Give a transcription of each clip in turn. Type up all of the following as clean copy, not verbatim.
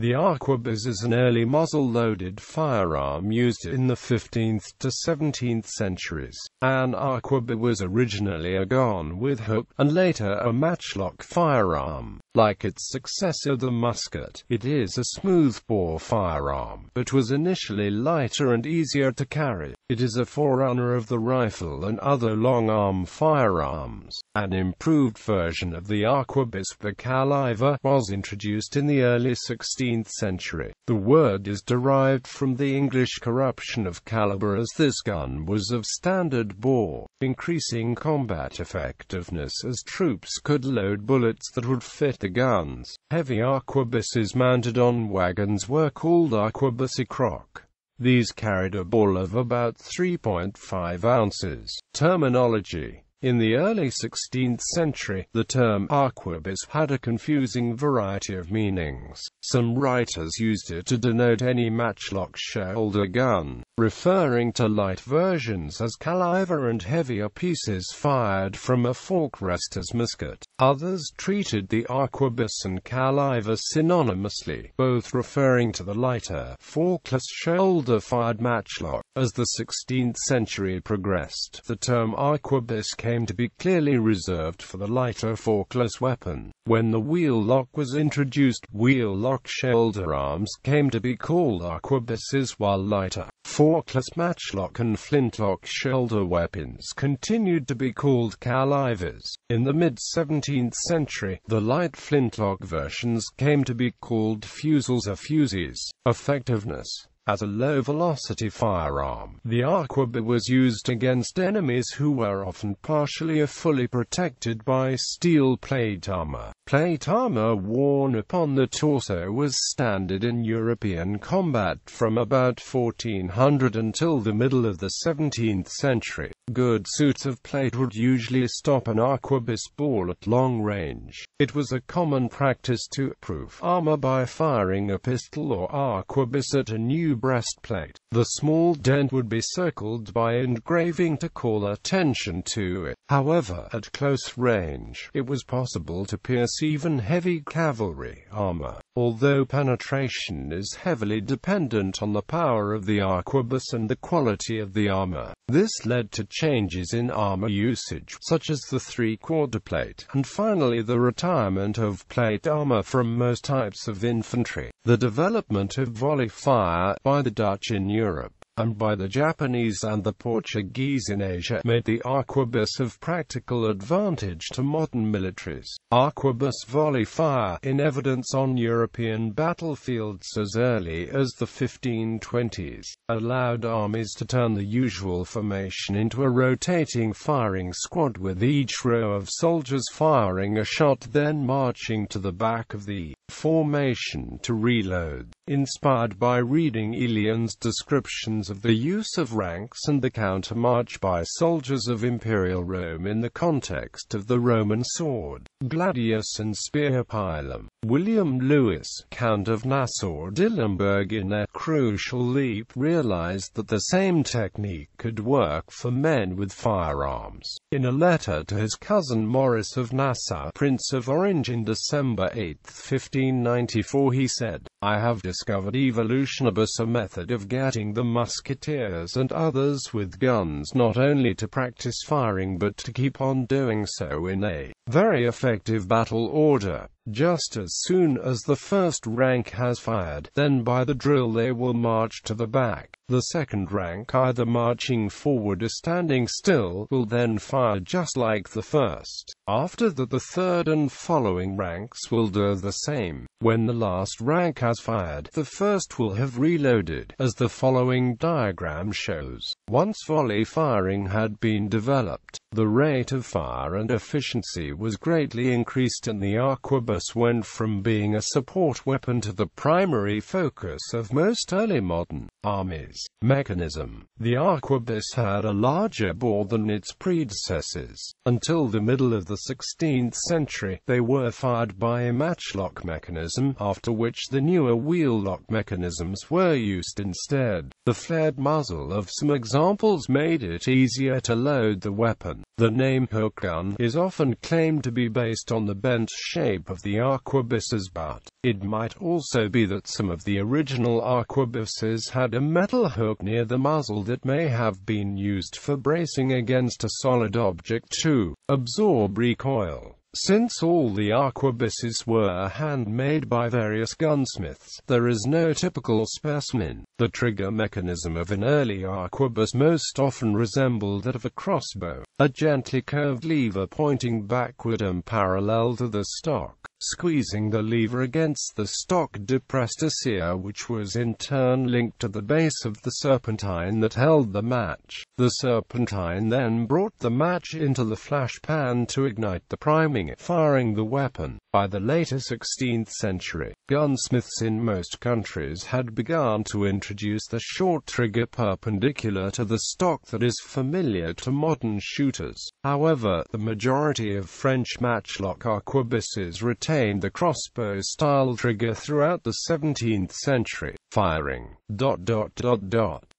The arquebus is an early muzzle-loaded firearm used in the 15th to 17th centuries. An arquebus was originally a gonne with hook, and later a matchlock firearm. Like its successor the musket, it is a smoothbore firearm, but was initially lighter and easier to carry. It is a forerunner of the rifle and other long-arm firearms. An improved version of the arquebus, the caliver, was introduced in the early 16th century. The word is derived from the English corruption of caliber, as this gun was of standard bore, increasing combat effectiveness as troops could load bullets that would fit the guns. Heavy arquebuses mounted on wagons were called arquebusi crock. These carried a ball of about 3.5 ounces. Terminology. In the early 16th century, the term arquebus had a confusing variety of meanings. Some writers used it to denote any matchlock shoulder gun, referring to light versions as caliver and heavier pieces fired from a fork rest as musket. Others treated the arquebus and caliver synonymously, both referring to the lighter, forkless shoulder-fired matchlock. As the 16th century progressed, the term arquebus came to be clearly reserved for the lighter forkless weapon. When the wheel lock was introduced, wheel lock shoulder arms came to be called arquebuses, while lighter, forkless matchlock and flintlock shoulder weapons continued to be called calivers. In the mid-17th century, the light flintlock versions came to be called fusils or fusees. Effectiveness. As a low-velocity firearm, the arquebus was used against enemies who were often partially or fully protected by steel plate armor. Plate armor worn upon the torso was standard in European combat from about 1400 until the middle of the 17th century. Good suits of plate would usually stop an arquebus ball at long range. It was a common practice to proof armor by firing a pistol or arquebus at a new breastplate. The small dent would be circled by engraving to call attention to it. However, at close range, it was possible to pierce even heavy cavalry armor. Although penetration is heavily dependent on the power of the arquebus and the quality of the armor, this led to changes in armor usage, such as the three-quarter plate, and finally the retirement of plate armor from most types of infantry. The development of volley fire by the Dutch in Europe, and by the Japanese and the Portuguese in Asia, made the arquebus of practical advantage to modern militaries. Arquebus volley fire, in evidence on European battlefields as early as the 1520s, allowed armies to turn the usual formation into a rotating firing squad, with each row of soldiers firing a shot, then marching to the back of the formation to reload. Inspired by reading Aelian's descriptions of the use of ranks and the countermarch by soldiers of imperial Rome in the context of the Roman sword, gladius and spear pilum, William Lewis, Count of Nassau-Dillenburg, in A Crucial Leap, realized that the same technique could work for men with firearms. In a letter to his cousin Maurice of Nassau, Prince of Orange, in December 8, 1594, he said, "I have discovered evolutionibus a method of getting the musketeers and others with guns not only to practice firing but to keep on doing so in a very effective battle order. Just as soon as the first rank has fired, then by the drill they will march to the back. The second rank, either marching forward or standing still, will then fire just like the first. After that, the third and following ranks will do the same. When the last rank has fired, the first will have reloaded, as the following diagram shows." Once volley firing had been developed, the rate of fire and efficiency was greatly increased, and the arquebus went from being a support weapon to the primary focus of most early modern armies. Mechanism. The arquebus had a larger bore than its predecessors. Until the middle of the 16th century, they were fired by a matchlock mechanism, after which the newer wheel-lock mechanisms were used instead. The flared muzzle of some examples made it easier to load the weapon. The name hook gun is often claimed to be based on the bent shape of the arquebus's butt. It might also be that some of the original arquebuses had a metal hook near the muzzle that may have been used for bracing against a solid object to absorb recoil. Since all the arquebuses were handmade by various gunsmiths, there is no typical specimen. The trigger mechanism of an early arquebus most often resembled that of a crossbow, a gently curved lever pointing backward and parallel to the stock. Squeezing the lever against the stock depressed a sear which was in turn linked to the base of the serpentine that held the match. The serpentine then brought the match into the flash pan to ignite the priming, firing the weapon. By the later 16th century, gunsmiths in most countries had begun to introduce the short trigger perpendicular to the stock that is familiar to modern shooters. However, the majority of French matchlock arquebuses retained the crossbow-style trigger throughout the 17th century. Firing.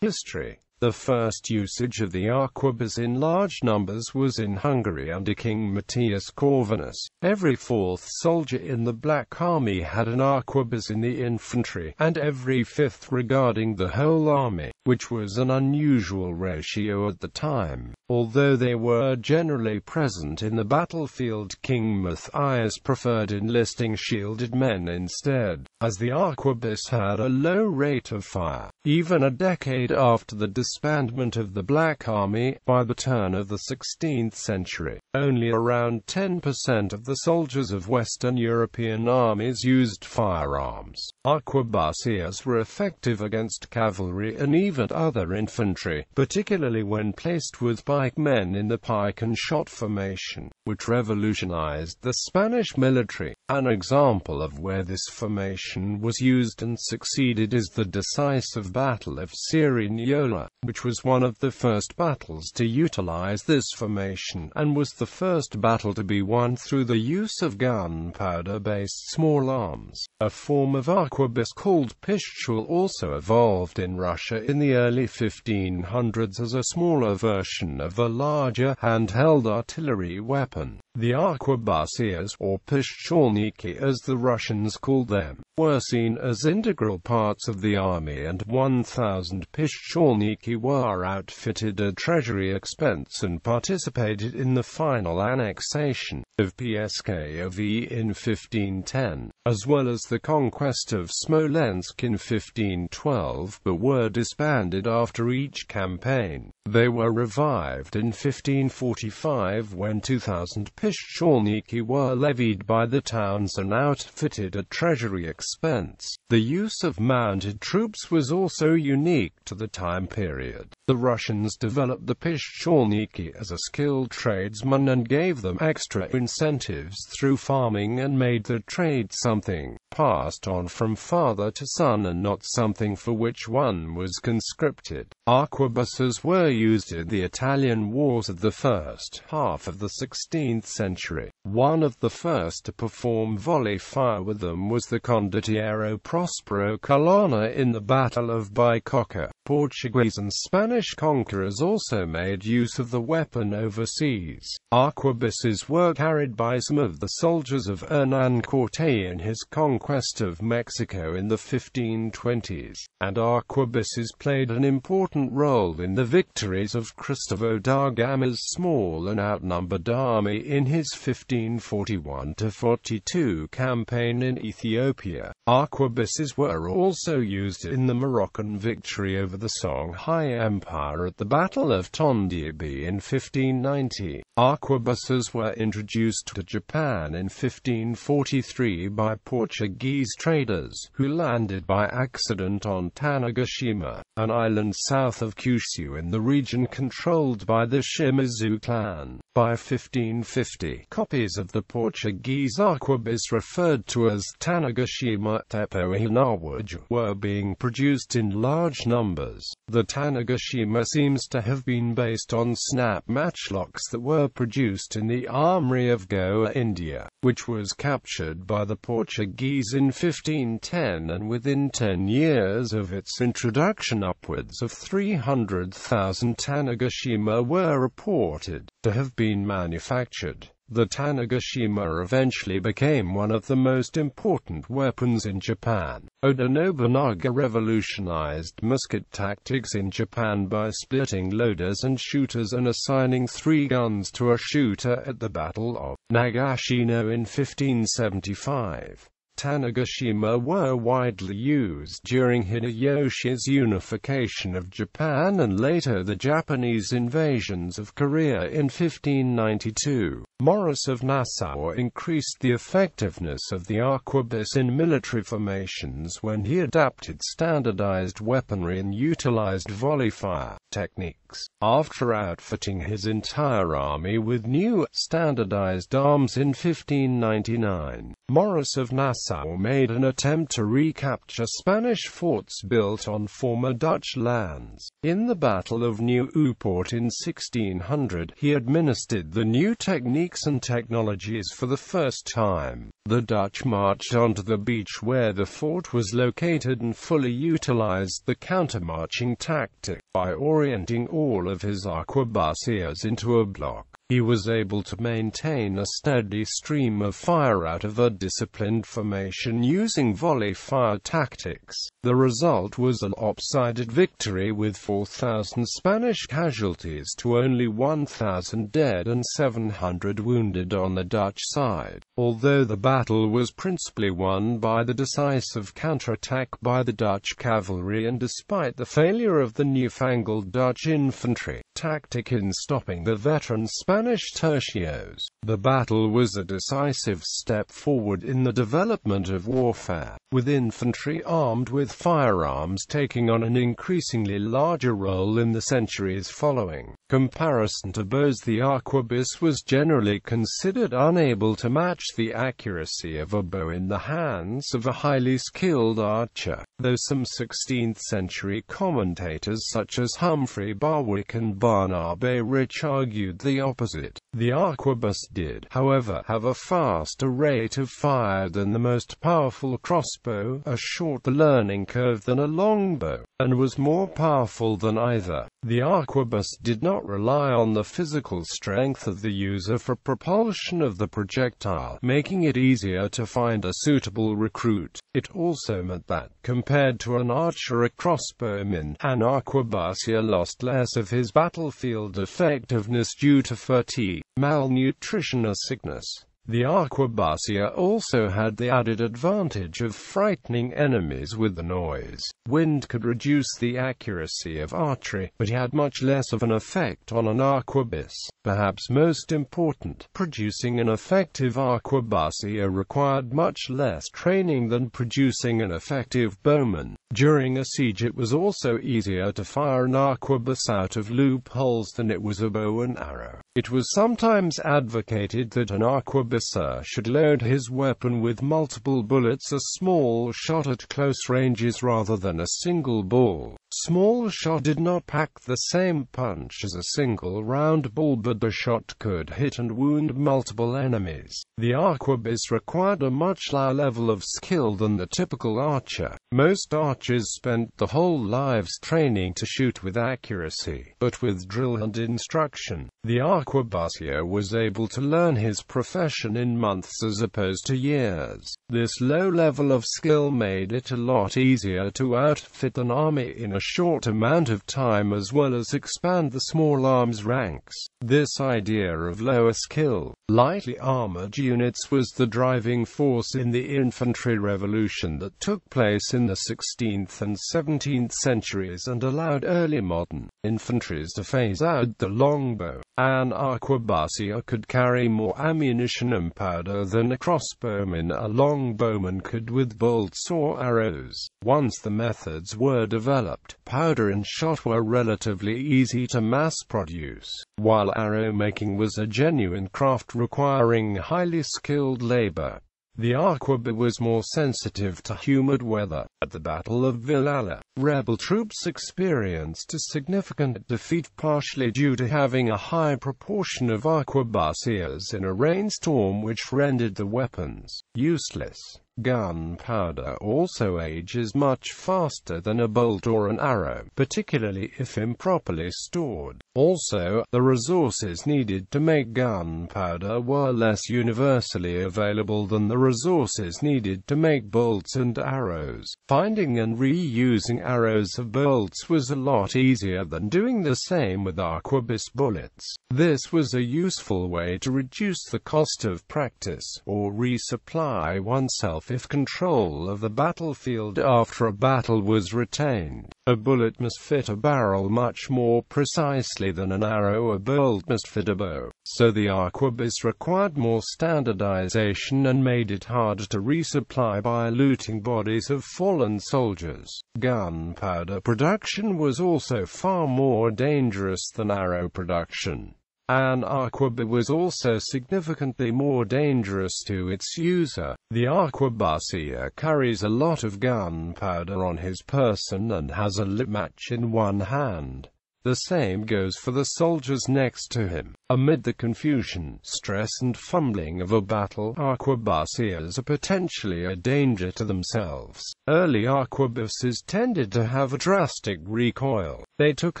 History. The first usage of the arquebus in large numbers was in Hungary under King Matthias Corvinus. Every fourth soldier in the Black Army had an arquebus in the infantry, and every fifth regarding the whole army, which was an unusual ratio at the time. Although they were generally present in the battlefield, King Matthias preferred enlisting shielded men instead, as the arquebus had a low rate of fire. Even a decade after the disbandment of the Black Army, by the turn of the 16th century, only around 10% of the soldiers of Western European armies used firearms. Arquebusiers were effective against cavalry and even other infantry, particularly when placed with pikemen in the pike and shot formation, which revolutionized the Spanish military. An example of where this formation was used and succeeded is the decisive Battle of Cerignola, which was one of the first battles to utilize this formation, and was the first battle to be won through the use of gunpowder-based small arms. A form of arquebus called pistol also evolved in Russia in the early 1500s as a smaller version of a larger handheld artillery weapon. The arquebusiers, or pistolniki as the Russians called them, were seen as integral parts of the army, and 1,000 pistolniki were outfitted at treasury expense and participated in the final annexation of Pskov in 1510, as well as the conquest of Smolensk in 1512, but were disbanded after each campaign. They were revived in 1545 when 2,000 pistolniki were levied by the towns and outfitted at treasury expense. The use of mounted troops was also unique to the time period. The Russians developed the pistolniki as a skilled tradesman and gave them extra incentives through farming and made the trade something passed on from father to son and not something for which one was conscripted. Arquebuses were used in the Italian wars of the first half of the 16th century. One of the first to perform volley fire with them was the condottiero Prospero Colonna in the Battle of Bicocca. Portuguese and Spanish conquerors also made use of the weapon overseas. Arquebuses were carried by some of the soldiers of Hernán Cortés in his conquest of Mexico in the 1520s, and arquebuses played an important role in the victories of Cristobal da Gama's small and outnumbered army in his 1541-42 campaign in Ethiopia. Arquebuses were also used in the Moroccan victory over the Songhai Empire at the Battle of Tondibi in 1590. Arquebuses were introduced to Japan in 1543 by Portuguese traders, who landed by accident on Tanegashima, an island south of Kyushu in the region controlled by the Shimazu clan. By 1550, copies copies of the Portuguese arquebus referred to as Tanegashima Teppo Hinawaju were being produced in large numbers. The Tanegashima seems to have been based on snap matchlocks that were produced in the armory of Goa, India, which was captured by the Portuguese in 1510, and within 10 years of its introduction upwards of 300,000 Tanegashima were reported to have been manufactured. The Tanegashima eventually became one of the most important weapons in Japan. Oda Nobunaga revolutionized musket tactics in Japan by splitting loaders and shooters and assigning 3 guns to a shooter at the Battle of Nagashino in 1575. Tanegashima were widely used during Hideyoshi's unification of Japan and later the Japanese invasions of Korea in 1592. Maurice of Nassau increased the effectiveness of the arquebus in military formations when he adapted standardized weaponry and utilized volley fire techniques. After outfitting his entire army with new, standardized arms in 1599, Maurice of Nassau made an attempt to recapture Spanish forts built on former Dutch lands. In the Battle of Nieuwpoort in 1600, he administered the new techniques and technologies for the first time. The Dutch marched onto the beach where the fort was located and fully utilized the countermarching tactic. By orienting all of his arquebusiers into a block, he was able to maintain a steady stream of fire out of a disciplined formation using volley fire tactics. The result was a lopsided victory with 4,000 Spanish casualties to only 1,000 dead and 700 wounded on the Dutch side. Although the battle was principally won by the decisive counterattack by the Dutch cavalry and despite the failure of the newfangled Dutch infantry tactic in stopping the veteran Spanish tercios, the battle was a decisive step forward in the development of warfare, with infantry armed with firearms taking on an increasingly larger role in the centuries following. Comparison to bows, the arquebus was generally considered unable to match the accuracy of a bow in the hands of a highly skilled archer, though some 16th century commentators such as Humphrey Barwick and Barnabé Rich argued the opposite. The arquebus did, however, have a faster rate of fire than the most powerful crossbow, a shorter learning curve than a longbow, and was more powerful than either. The arquebus did not rely on the physical strength of the user for propulsion of the projectile, making it easier to find a suitable recruit. It also meant that, compared to an archer or crossbowman, an arquebusier lost less of his battlefield effectiveness due to fatigue, malnutrition or sickness. The arquebusier also had the added advantage of frightening enemies with the noise. Wind could reduce the accuracy of archery, but had much less of an effect on an arquebus. Perhaps most important, producing an effective arquebusier required much less training than producing an effective bowman. During a siege it was also easier to fire an arquebus out of loopholes than it was a bow and arrow. It was sometimes advocated that an arquebusier should load his weapon with multiple bullets, a small shot at close ranges rather than a single ball. Small shot did not pack the same punch as a single round ball, but the shot could hit and wound multiple enemies. The arquebus required a much lower level of skill than the typical archer. Most archers spent their whole lives training to shoot with accuracy, but with drill and instruction, the arquebusier was able to learn his profession in months as opposed to years. This low level of skill made it a lot easier to outfit an army in a short amount of time as well as expand the small arms ranks. This idea of lower skill, lightly armored units was the driving force in the infantry revolution that took place in the 16th and 17th centuries and allowed early modern infantries to phase out the longbow. An arquebusier could carry more ammunition and powder than a crossbowman a longbowman could with bolts or arrows. Once the methods were developed, powder and shot were relatively easy to mass produce. While arrow making was a genuine craft requiring highly skilled labor. The arquebus was more sensitive to humid weather. At the Battle of Villala, rebel troops experienced a significant defeat partially due to having a high proportion of arquebusiers in a rainstorm, which rendered the weapons useless. Gunpowder also ages much faster than a bolt or an arrow, particularly if improperly stored. Also, the resources needed to make gunpowder were less universally available than the resources needed to make bolts and arrows. Finding and reusing arrows of bolts was a lot easier than doing the same with arquebus bullets. This was a useful way to reduce the cost of practice, or resupply oneself if control of the battlefield after a battle was retained. A bullet must fit a barrel much more precisely than an arrow. A bolt must fit a bow. So the arquebus required more standardization and made it harder to resupply by looting bodies of fallen soldiers. Gunpowder production was also far more dangerous than arrow production. An arquebus was also significantly more dangerous to its user. The arquebusier carries a lot of gunpowder on his person and has a lit match in one hand. The same goes for the soldiers next to him. Amid the confusion, stress and fumbling of a battle, arquebusiers are potentially a danger to themselves. Early arquebuses tended to have a drastic recoil. They took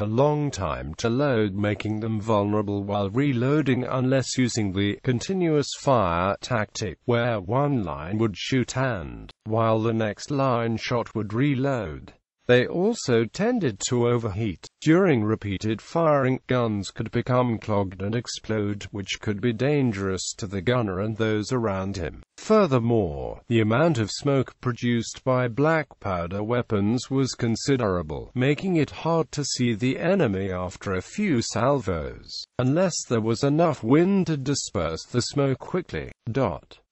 a long time to load, making them vulnerable while reloading unless using the continuous fire tactic, where one line would shoot and, while the next line shot, would reload. They also tended to overheat. During repeated firing, guns could become clogged and explode, which could be dangerous to the gunner and those around him. Furthermore, the amount of smoke produced by black powder weapons was considerable, making it hard to see the enemy after a few salvos, unless there was enough wind to disperse the smoke quickly.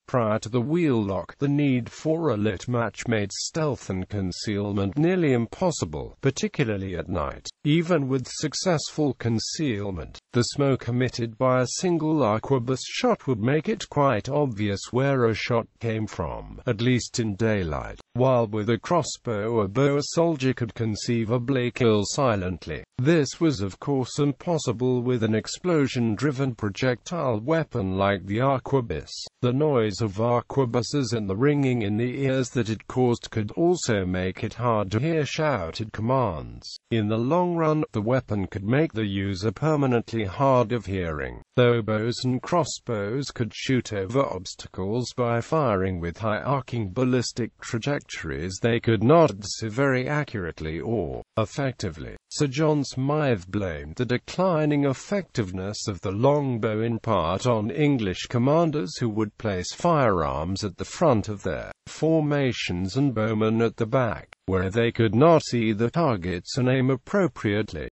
Prior to the wheel lock, the need for a lit match made stealth and concealment nearly impossible, particularly at night. Even with successful concealment, the smoke emitted by a single arquebus shot would make it quite obvious where a shot came from, at least in daylight. While with a crossbow or bow a soldier could conceivably kill silently. This was of course impossible with an explosion-driven projectile weapon like the arquebus. The noise of arquebuses and the ringing in the ears that it caused could also make it hard to hear shouted commands. In the long run, the weapon could make the user permanently hard of hearing. Though bows and crossbows could shoot over obstacles by firing with high arcing ballistic trajectories, they could not see very accurately or effectively. Sir John Smythe blamed the declining effectiveness of the longbow in part on English commanders who would place firearms at the front of their formations and bowmen at the back, where they could not see the targets and aim appropriately.